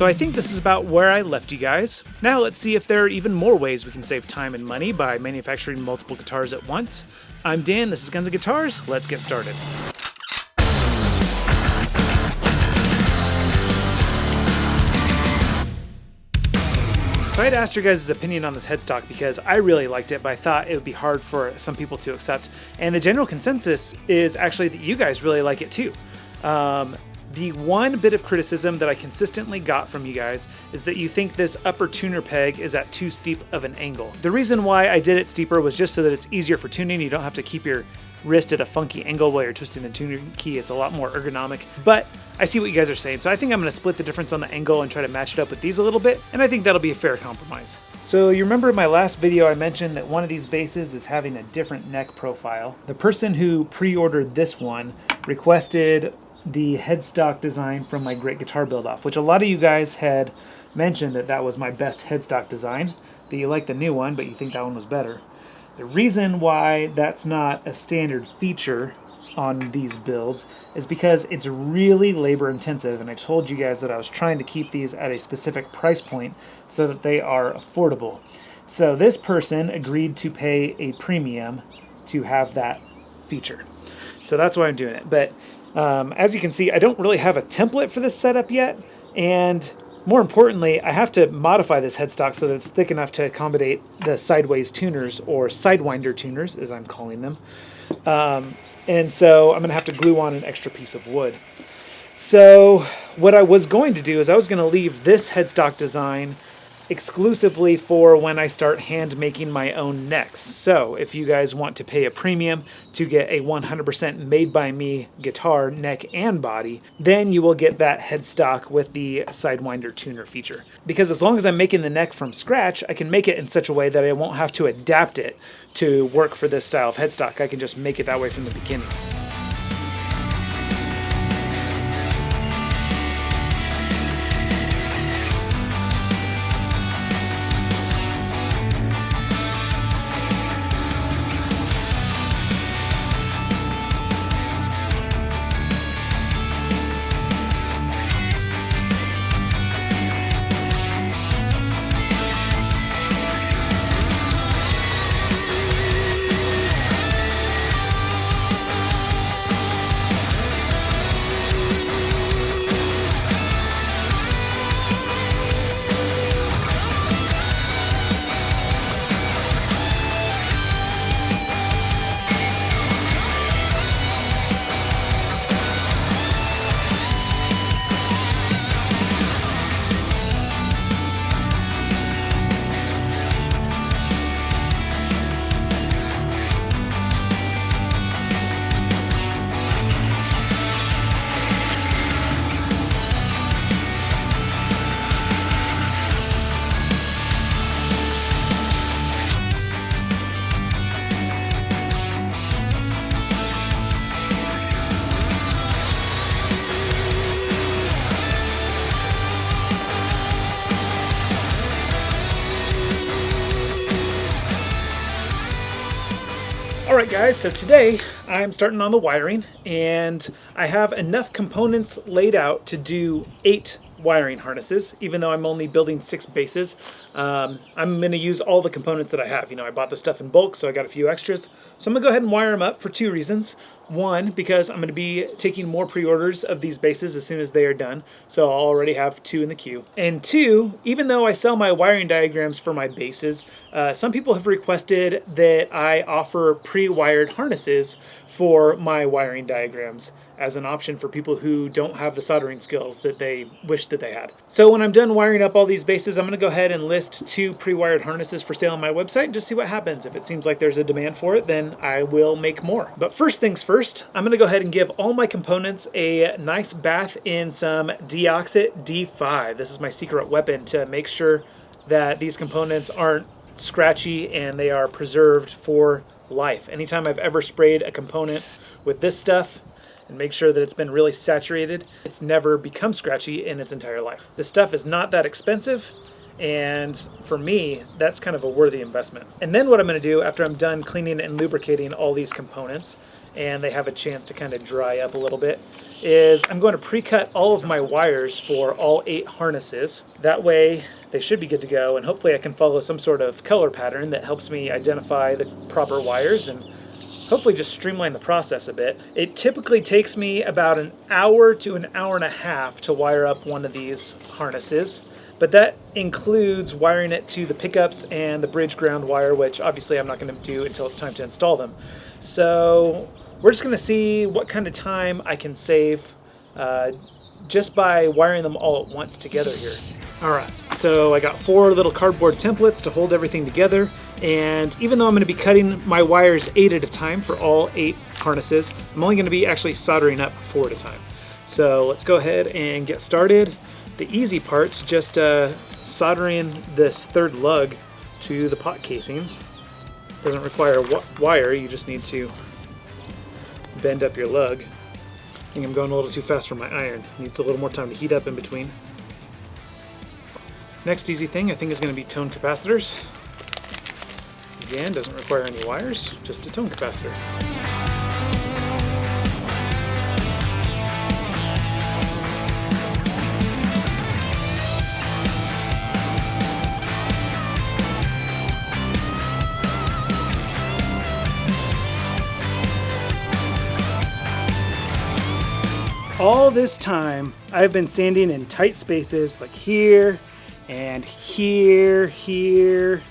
So I think this is about where I left you guys. Now let's see if there are even more ways we can save time and money by manufacturing multiple guitars at once. I'm Dan, this is Guns & Guitars, let's get started. So I had asked your guys' opinion on this headstock because I really liked it, but I thought it would be hard for some people to accept. And the general consensus is actually that you guys really like it too. The one bit of criticism that I consistently got from you guys is that you think this upper tuner peg is at too steep of an angle. The reason why I did it steeper was just so that it's easier for tuning. You don't have to keep your wrist at a funky angle while you're twisting the tuner key. It's a lot more ergonomic, but I see what you guys are saying. So I think I'm gonna split the difference on the angle and try to match it up with these a little bit, and I think that'll be a fair compromise. So you remember in my last video I mentioned that one of these basses is having a different neck profile. The person who pre-ordered this one requested the headstock design from my Great Guitar Build-Off, which a lot of you guys had mentioned that was my best headstock design, that you like the new one, but you think that one was better. The reason why that's not a standard feature on these builds is because it's really labor intensive, and I told you guys that I was trying to keep these at a specific price point so that they are affordable. So this person agreed to pay a premium to have that feature. So that's why I'm doing it. But as you can see, I don't really have a template for this setup yet, and more importantly, I have to modify this headstock so that it's thick enough to accommodate the sideways tuners, or sidewinder tuners as I'm calling them. And so I'm going to have to glue on an extra piece of wood. So what I was going to do is I was going to leave this headstock design exclusively for when I start hand making my own necks. So if you guys want to pay a premium to get a 100% made by me guitar neck and body, then you will get that headstock with the sidewinder tuner feature. Because as long as I'm making the neck from scratch, I can make it in such a way that I won't have to adapt it to work for this style of headstock. I can just make it that way from the beginning. Alright guys, so today I'm starting on the wiring, and I have enough components laid out to do 8 wiring harnesses, even though I'm only building 6 bases. I'm going to use all the components that I have. You know, I bought the stuff in bulk, so I got a few extras. So I'm going to go ahead and wire them up for 2 reasons. One, because I'm going to be taking more pre-orders of these bases as soon as they are done, so I'll already have 2 in the queue. And 2, even though I sell my wiring diagrams for my bases, some people have requested that I offer pre-wired harnesses for my wiring diagrams as an option for people who don't have the soldering skills that they wish that they had. So when I'm done wiring up all these bases, I'm going to go ahead and list 2 pre-wired harnesses for sale on my website and just see what happens. If it seems like there's a demand for it, then I will make more. But first things first, I'm going to go ahead and give all my components a nice bath in some Deoxit D5. This is my secret weapon to make sure that these components aren't scratchy and they are preserved for life. Anytime I've ever sprayed a component with this stuff, and make sure that it's been really saturated, it's never become scratchy in its entire life. This stuff is not that expensive, and for me, that's kind of a worthy investment. And then what I'm going to do after I'm done cleaning and lubricating all these components and they have a chance to kind of dry up a little bit, is I'm going to pre-cut all of my wires for all 8 harnesses. That way they should be good to go, and hopefully I can follow some sort of color pattern that helps me identify the proper wires and hopefully just streamline the process a bit. It typically takes me about an hour to an hour and a half to wire up one of these harnesses, but that includes wiring it to the pickups and the bridge ground wire, which obviously I'm not going to do until it's time to install them. So we're just going to see what kind of time I can save just by wiring them all at once together here. Alright, so I got 4 little cardboard templates to hold everything together, and even though I'm going to be cutting my wires 8 at a time for all 8 harnesses, I'm only going to be actually soldering up 4 at a time. So let's go ahead and get started. The easy part's just soldering this 3rd lug to the pot casings. Doesn't require wire, you just need to bend up your lug. I think I'm going a little too fast for my iron. Needs a little more time to heat up in between. Next easy thing I think is going to be tone capacitors. This again doesn't require any wires, just a tone capacitor. All this time I've been sanding in tight spaces like here, and here, here,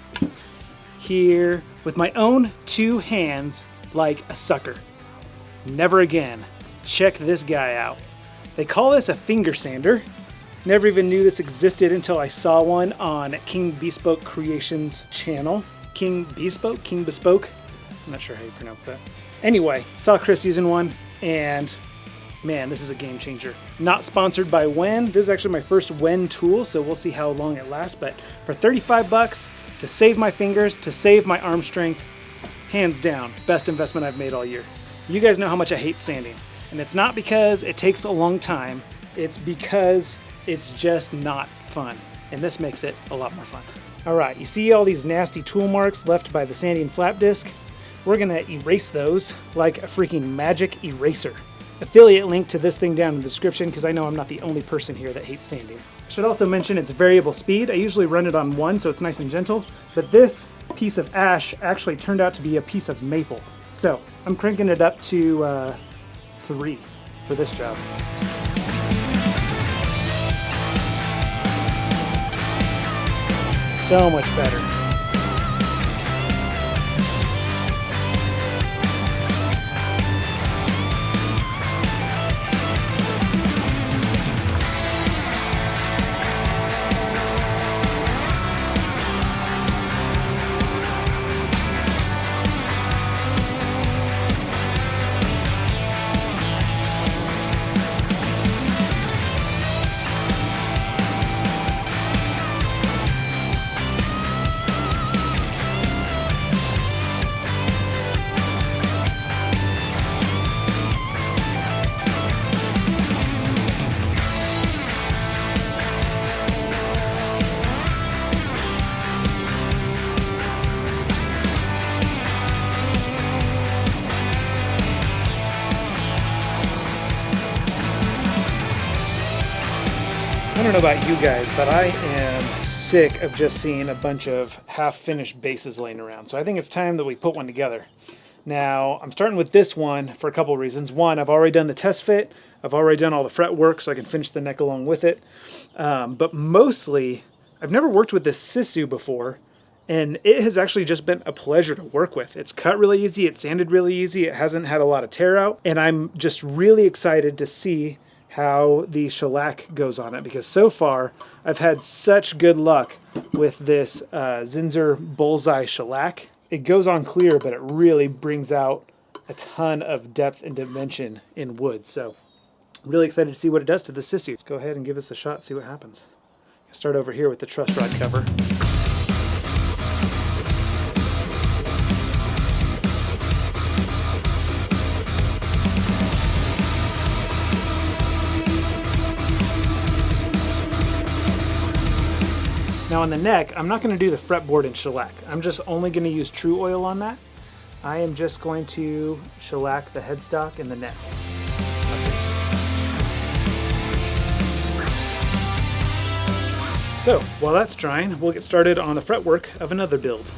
here, with my own 2 hands like a sucker. Never again. Check this guy out. They call this a finger sander. Never even knew this existed until I saw one on King Bespoke Creations channel. King Bespoke? King Bespoke? I'm not sure how you pronounce that. Anyway, saw Chris using one, and man, this is a game changer. Not sponsored by Wen. This is actually my first Wen tool, so we'll see how long it lasts. But for 35 bucks, to save my fingers, to save my arm strength, hands down, best investment I've made all year. You guys know how much I hate sanding. And it's not because it takes a long time, it's because it's just not fun. And this makes it a lot more fun. All right, you see all these nasty tool marks left by the sanding flap disc? We're gonna erase those like a freaking magic eraser. Affiliate link to this thing down in the description, because I know I'm not the only person here that hates sanding. I should also mention it's variable speed. I usually run it on 1, so it's nice and gentle, but this piece of ash actually turned out to be a piece of maple. So I'm cranking it up to 3 for this job. So much better. I don't know about you guys, but I am sick of just seeing a bunch of half-finished bases laying around. So I think it's time that we put one together. Now, I'm starting with this one for a couple of reasons. One, I've already done the test fit. I've already done all the fret work, so I can finish the neck along with it. But mostly, I've never worked with this Sisu before, and it has actually just been a pleasure to work with. It's cut really easy, it's sanded really easy, it hasn't had a lot of tear out, and I'm just really excited to see how the shellac goes on it, because so far I've had such good luck with this Zinsser Bullseye shellac. It goes on clear, but it really brings out a ton of depth and dimension in wood. So I'm really excited to see what it does to the Sisu. Let's go ahead and give this a shot, see what happens. Start over here with the truss rod cover. Now on the neck, I'm not going to do the fretboard in shellac. I'm just only going to use True Oil on that. I am just going to shellac the headstock and the neck. So while that's drying, we'll get started on the fretwork of another build.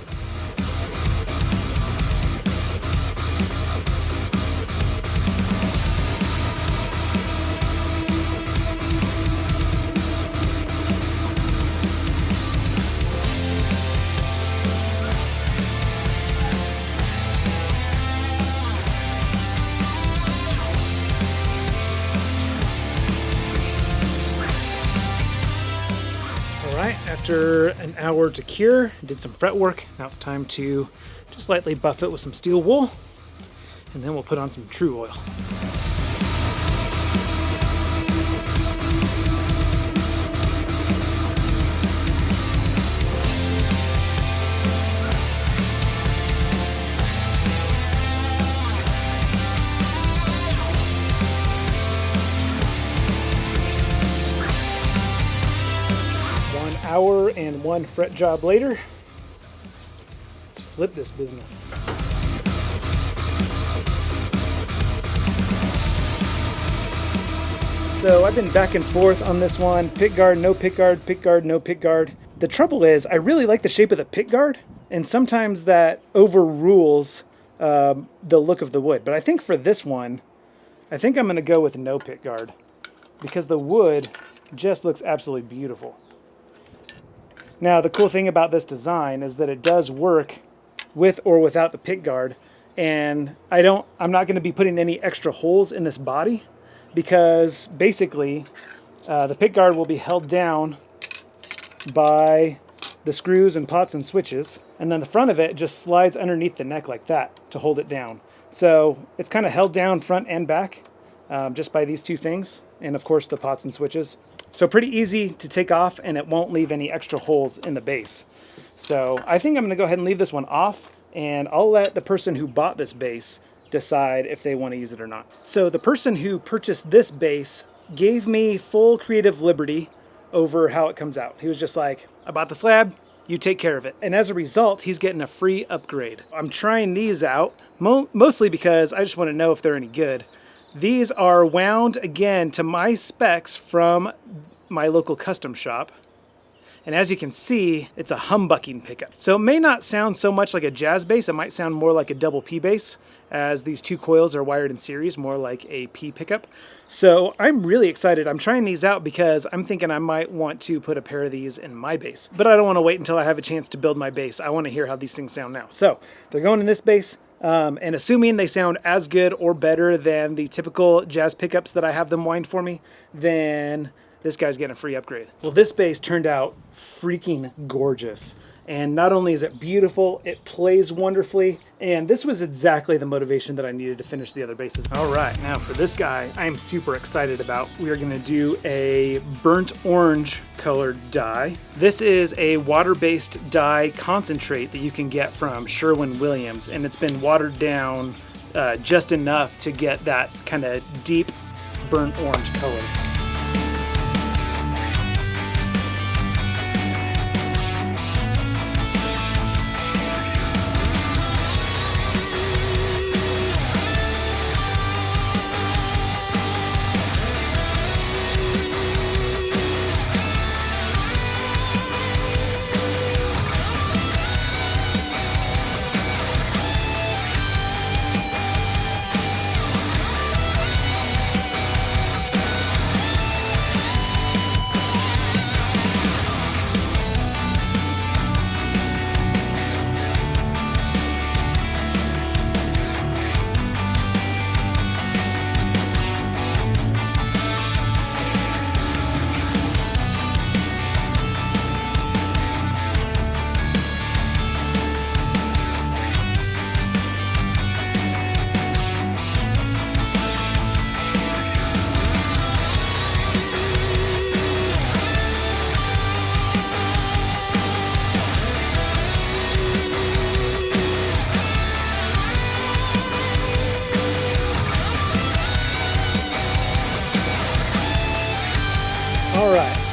After an hour to cure, did some fretwork. Now it's time to just lightly buff it with some steel wool, and then we'll put on some true oil. Hour and one fret job later, let's flip this business. So I've been back and forth on this one. Pickguard, no pickguard, pickguard, no pickguard. The trouble is I really like the shape of the pickguard, and sometimes that overrules the look of the wood. But I think for this one, I think I'm gonna go with no pickguard because the wood just looks absolutely beautiful. Now, the cool thing about this design is that it does work with or without the pickguard, and I'm not going to be putting any extra holes in this body because basically the pickguard will be held down by the screws and pots and switches, and then the front of it just slides underneath the neck like that to hold it down. So it's kind of held down front and back just by these two things, and of course the pots and switches. So pretty easy to take off, and it won't leave any extra holes in the base. So I think I'm going to go ahead and leave this one off, and I'll let the person who bought this base decide if they want to use it or not. So the person who purchased this base gave me full creative liberty over how it comes out. He was just like, I bought the slab, you take care of it. And as a result, he's getting a free upgrade. I'm trying these out, mostly because I just want to know if they're any good. These are wound, again, to my specs from my local custom shop. And as you can see, it's a humbucking pickup. So it may not sound so much like a jazz bass, it might sound more like a double P bass, as these two coils are wired in series, more like a P pickup. So I'm really excited. I'm trying these out because I'm thinking I might want to put a pair of these in my bass. But I don't want to wait until I have a chance to build my bass. I want to hear how these things sound now. So they're going in this bass. And assuming they sound as good or better than the typical jazz pickups that I have them wind for me, then this guy's getting a free upgrade. Well, this bass turned out freaking gorgeous. And not only is it beautiful, it plays wonderfully. And this was exactly the motivation that I needed to finish the other basses. All right, now for this guy, I'm super excited about. We are gonna do a burnt orange colored dye. This is a water-based dye concentrate that you can get from Sherwin-Williams, and it's been watered down just enough to get that kind of deep burnt orange color.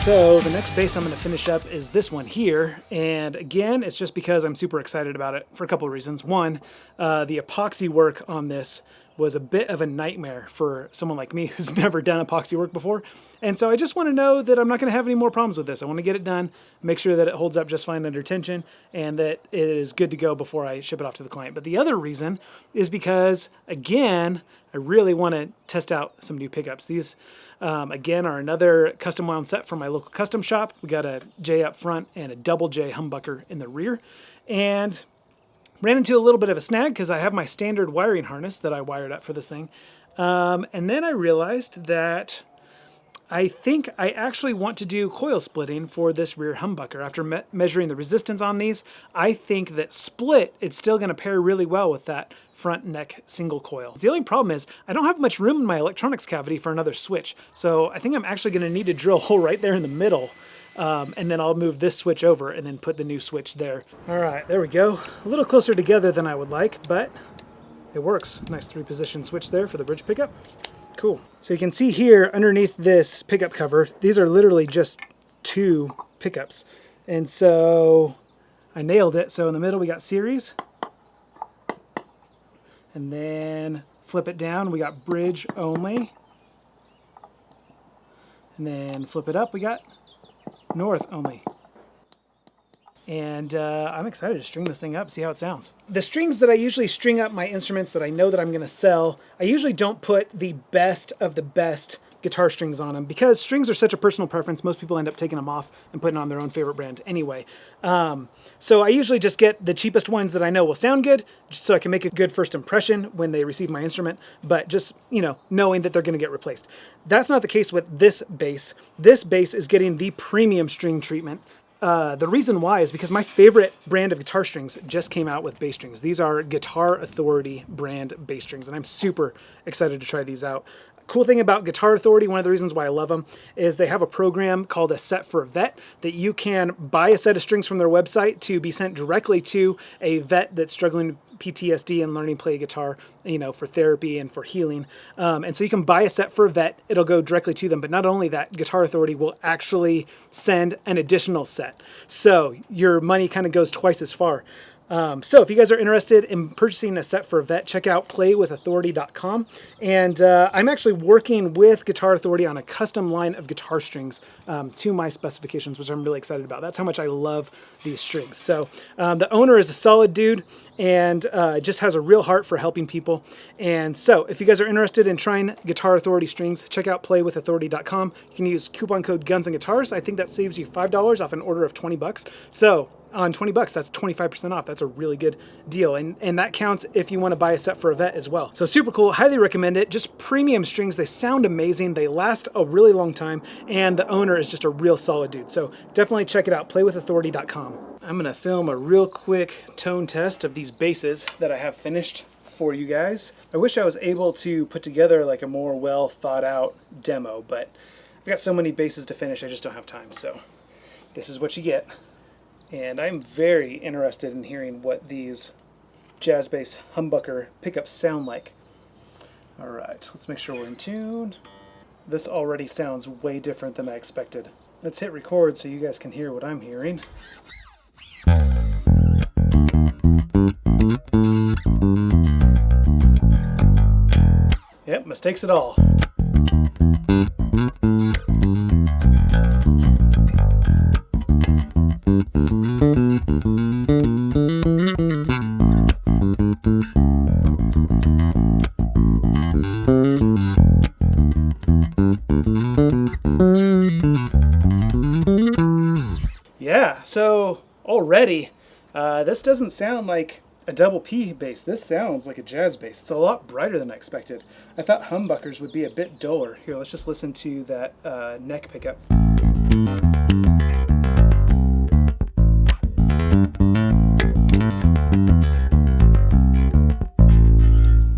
So the next bass I'm going to finish up is this one here, and again, it's just because I'm super excited about it for a couple of reasons. One, the epoxy work on this was a bit of a nightmare for someone like me who's never done epoxy work before. And so I just want to know that I'm not going to have any more problems with this. I want to get it done, make sure that it holds up just fine under tension, and that it is good to go before I ship it off to the client. But the other reason is because, again, I really want to test out some new pickups. These, again, are another custom wound set from my local custom shop. We got a J up front and a double J humbucker in the rear. And ran into a little bit of a snag because I have my standard wiring harness that I wired up for this thing. And then I realized that I think I actually want to do coil splitting for this rear humbucker. After measuring the resistance on these, I think that split, it's still going to pair really well with that front neck single coil. The only problem is I don't have much room in my electronics cavity for another switch. So I think I'm actually going to need to drill a hole right there in the middle. And then I'll move this switch over and then put the new switch there. All right, there we go. A little closer together than I would like, but it works. Nice 3-position switch there for the bridge pickup. Cool. So you can see here underneath this pickup cover, these are literally just 2 pickups. And so I nailed it. So in the middle we got series. And then flip it down, we got bridge only. And then flip it up, we got north only. And I'm excited to string this thing up, see how it sounds. The strings that I usually string up my instruments that I know that I'm going to sell, I usually don't put the best of the best guitar strings on them because strings are such a personal preference. Most people end up taking them off and putting on their own favorite brand anyway. So I usually just get the cheapest ones that I know will sound good just so I can make a good first impression when they receive my instrument, but just, you know, knowing that they're going to get replaced. That's not the case with this bass. This bass is getting the premium string treatment. The reason why is because my favorite brand of guitar strings just came out with bass strings. These are Guitar Authority brand bass strings, and I'm super excited to try these out. Cool thing about Guitar Authority, one of the reasons why I love them, is they have a program called a set for a vet that you can buy a set of strings from their website to be sent directly to a vet that's struggling with PTSD and learning to play guitar, you know, for therapy and for healing. And so you can buy a set for a vet, it'll go directly to them. But not only that, Guitar Authority will actually send an additional set. So your money kind of goes twice as far. So if you guys are interested in purchasing a set for a vet, check out playwithauthority.com. And I'm actually working with Guitar Authority on a custom line of guitar strings to my specifications, which I'm really excited about. That's how much I love these strings. So the owner is a solid dude and just has a real heart for helping people. And so if you guys are interested in trying Guitar Authority strings, check out playwithauthority.com. You can use coupon code Guns and Guitars. I think that saves you $5 off an order of $20. So on $20, that's 25% off. That's a really good deal. And that counts if you want to buy a set for a vet as well. So super cool. Highly recommend it. Just premium strings. They sound amazing. They last a really long time. And the owner is just a real solid dude. So definitely check it out. Playwithauthority.com. I'm going to film a real quick tone test of these basses that I have finished for you guys. I wish I was able to put together like a more well thought out demo, but I've got so many basses to finish, I just don't have time. So this is what you get. And I'm very interested in hearing what these jazz bass humbucker pickups sound like. All right, let's make sure we're in tune. This already sounds way different than I expected. Let's hit record so you guys can hear what I'm hearing. Yep, mistakes at all. Yeah, so already this doesn't sound like a double P bass. This sounds like a jazz bass. It's a lot brighter than I expected. I thought humbuckers would be a bit duller. Here, let's just listen to that neck pickup.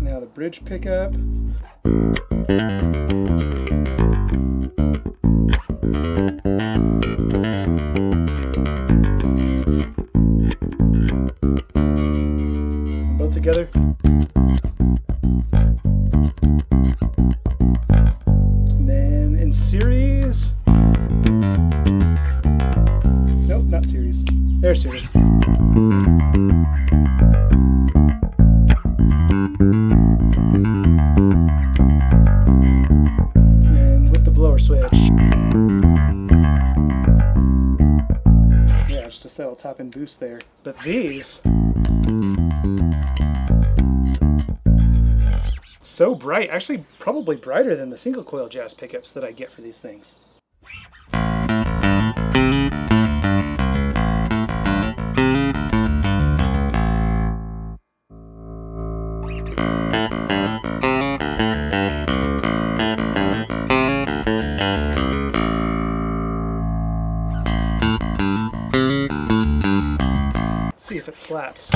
Now the bridge pickup. Both together. And then in series. They're serious. And with the blower switch. Yeah, just a subtle top and boost there. But these, so bright. Actually, probably brighter than the single coil jazz pickups that I get for these things. Let's see if it slaps.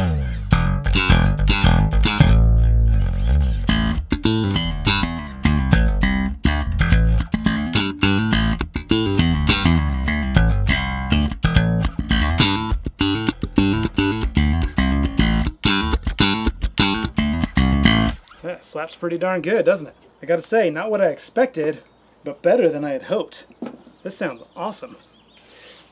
That slaps pretty darn good, doesn't it? I gotta say, not what I expected, but better than I had hoped. This sounds awesome.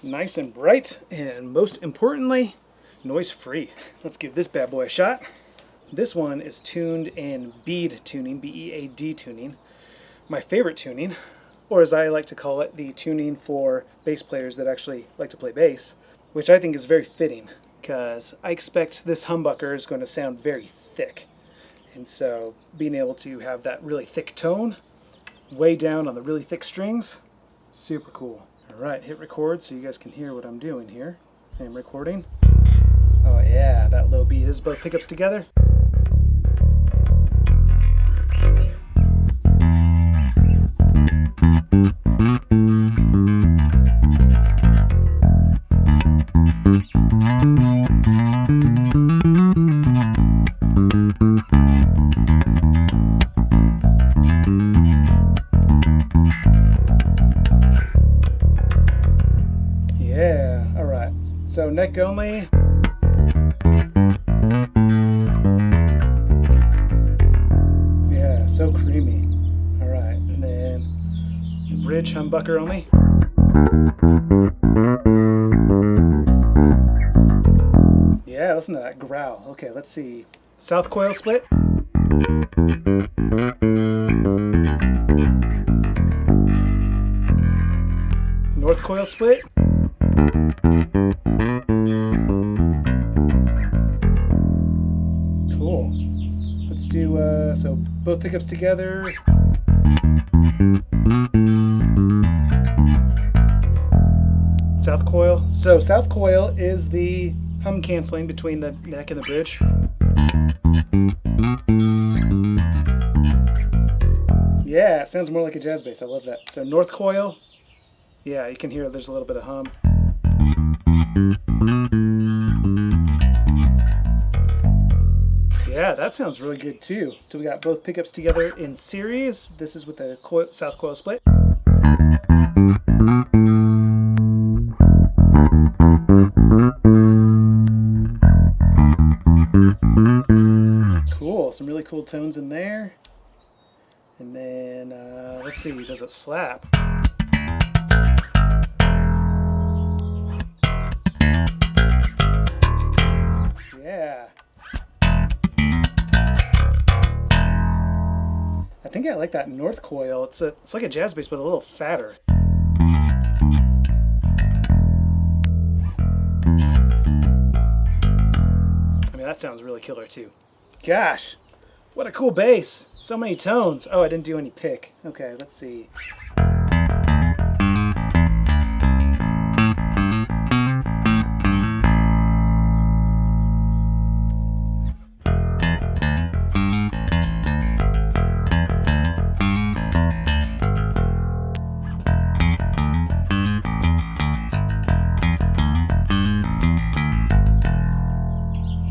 Nice and bright, and most importantly, noise-free. Let's give this bad boy a shot. This one is tuned in bead tuning, B-E-A-D tuning. My favorite tuning, or as I like to call it, the tuning for bass players that actually like to play bass, which I think is very fitting, because I expect this humbucker is going to sound very thick. And so being able to have that really thick tone, way down on the really thick strings, super cool. All right, hit record so you guys can hear what I'm doing here. I'm recording. Oh yeah, that low B. This is both pickups together. Yeah, all right. So neck only. Yeah, so creamy. All right, and then the bridge humbucker only. Yeah, listen to that growl. Okay, let's see. South coil split. North coil split. Cool. Let's do, so both pickups together. South coil. So south coil is the hum canceling between the neck and the bridge. Yeah, it sounds more like a jazz bass. I love that. So north coil. Yeah, you can hear there's a little bit of hum. Yeah, that sounds really good too. So we got both pickups together in series. This is with the south coil split. Cool, some really cool tones in there. And then, let's see, does it slap? Yeah. I think I like that north coil. It's like a jazz bass, but a little fatter. I mean, that sounds really killer too. Gosh, what a cool bass. So many tones. Oh, I didn't do any pick. Okay, let's see.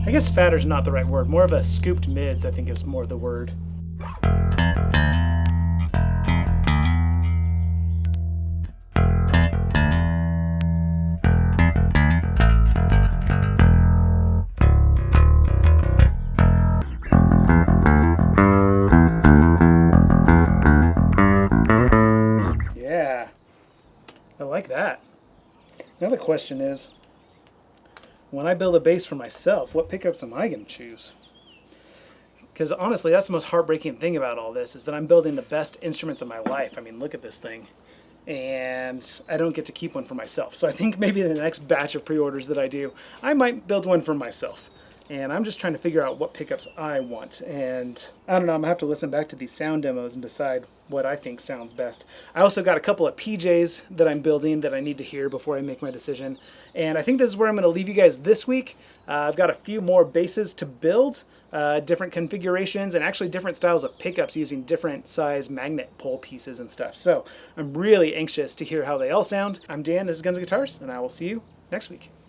I guess fatter's not the right word. More of a scooped mids, I think, is more the word. Yeah, I like that. Now the question is, when I build a bass for myself, what pickups am I going to choose? Because honestly, that's the most heartbreaking thing about all this, is that I'm building the best instruments of my life. I mean, look at this thing. And I don't get to keep one for myself. So I think maybe in the next batch of pre-orders that I do, I might build one for myself. And I'm just trying to figure out what pickups I want. And I don't know, I'm going to have to listen back to these sound demos and decide what I think sounds best. I also got a couple of PJs that I'm building that I need to hear before I make my decision. And I think this is where I'm going to leave you guys this week. I've got a few more basses to build, different configurations, and actually different styles of pickups using different size magnet pole pieces and stuff. So I'm really anxious to hear how they all sound. I'm Dan, this is Guns and Guitars, and I will see you next week.